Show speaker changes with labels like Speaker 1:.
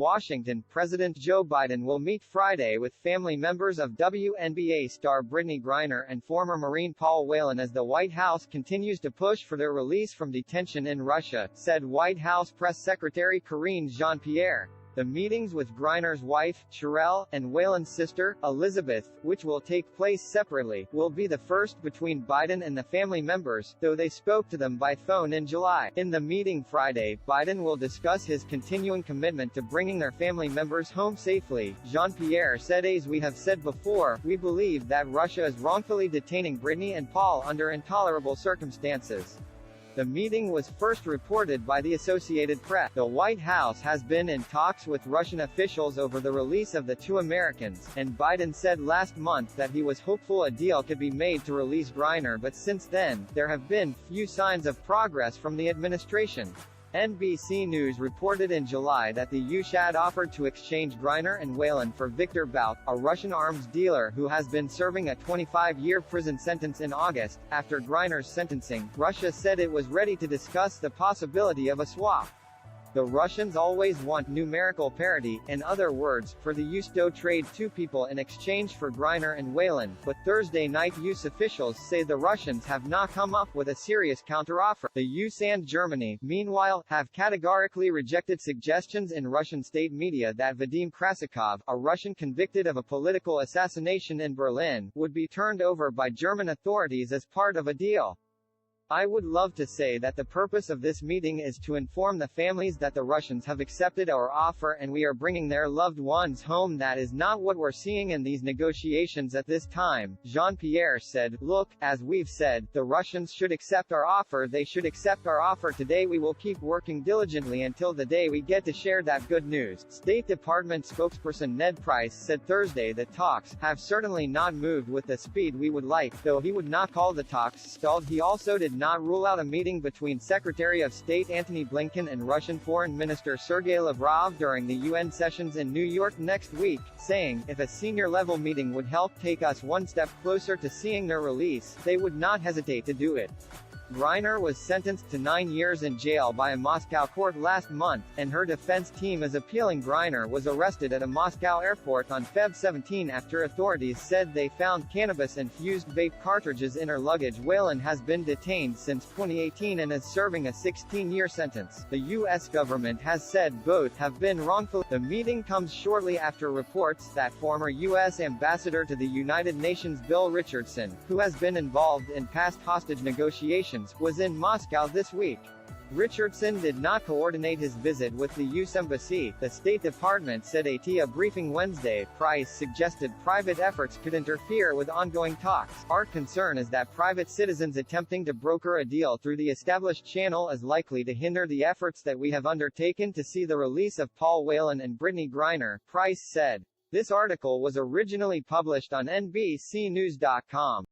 Speaker 1: Washington, President Joe Biden will meet Friday with family members of WNBA star Brittney Griner and former Marine Paul Whelan as the White House continues to push for their release from detention in Russia, said White House Press Secretary Karine Jean-Pierre. The meetings with Griner's wife, Sherelle, and Whelan's sister, Elizabeth, which will take place separately, will be the first between Biden and the family members, though they spoke to them by phone in July. In the meeting Friday, Biden will discuss his continuing commitment to bringing their family members home safely. Jean-Pierre said, "As we have said before, we believe that Russia is wrongfully detaining Brittney and Paul under intolerable circumstances." The meeting was first reported by the Associated Press. The White House has been in talks with Russian officials over the release of the two Americans, and Biden said last month that he was hopeful a deal could be made to release Griner, but since then, there have been few signs of progress from the administration. NBC News reported in July that the US had offered to exchange Griner and Whelan for Viktor Bout, a Russian arms dealer who has been serving a 25-year prison sentence in August. After Griner's sentencing, Russia said it was ready to discuss the possibility of a swap. The Russians always want numerical parity, in other words, for the US to trade two people in exchange for Griner and Whelan, but Thursday night US officials say the Russians have not come up with a serious counteroffer. The US and Germany, meanwhile, have categorically rejected suggestions in Russian state media that Vadim Krasikov, a Russian convicted of a political assassination in Berlin, would be turned over by German authorities as part of a deal. "I would love to say that the purpose of this meeting is to inform the families that the Russians have accepted our offer and we are bringing their loved ones home. That is not what we're seeing in these negotiations at this time," Jean-Pierre said. "Look, as we've said, the Russians should accept our offer. They should accept our offer today. We will keep working diligently until the day we get to share that good news." State Department spokesperson Ned Price said Thursday that talks have certainly not moved with the speed we would like, though he would not call the talks stalled. He also did not rule out a meeting between Secretary of State Antony Blinken and Russian Foreign Minister Sergei Lavrov during the UN sessions in New York next week, saying, "If a senior-level meeting would help take us one step closer to seeing their release, they would not hesitate to do it." Griner was sentenced to 9 years in jail by a Moscow court last month, and her defense team is appealing. Griner was arrested at a Moscow airport on Feb 17 after authorities said they found cannabis-infused vape cartridges in her luggage. Whelan has been detained since 2018 and is serving a 16-year sentence. The U.S. government has said both have been wrongfully. The meeting comes shortly after reports that former U.S. Ambassador to the United Nations Bill Richardson, who has been involved in past hostage negotiations, was in Moscow this week. Richardson did not coordinate his visit with the US Embassy, the State Department said at a briefing Wednesday. Price suggested private efforts could interfere with ongoing talks. "Our concern is that private citizens attempting to broker a deal through the established channel is likely to hinder the efforts that we have undertaken to see the release of Paul Whelan and Brittney Griner," Price said. This article was originally published on NBCnews.com.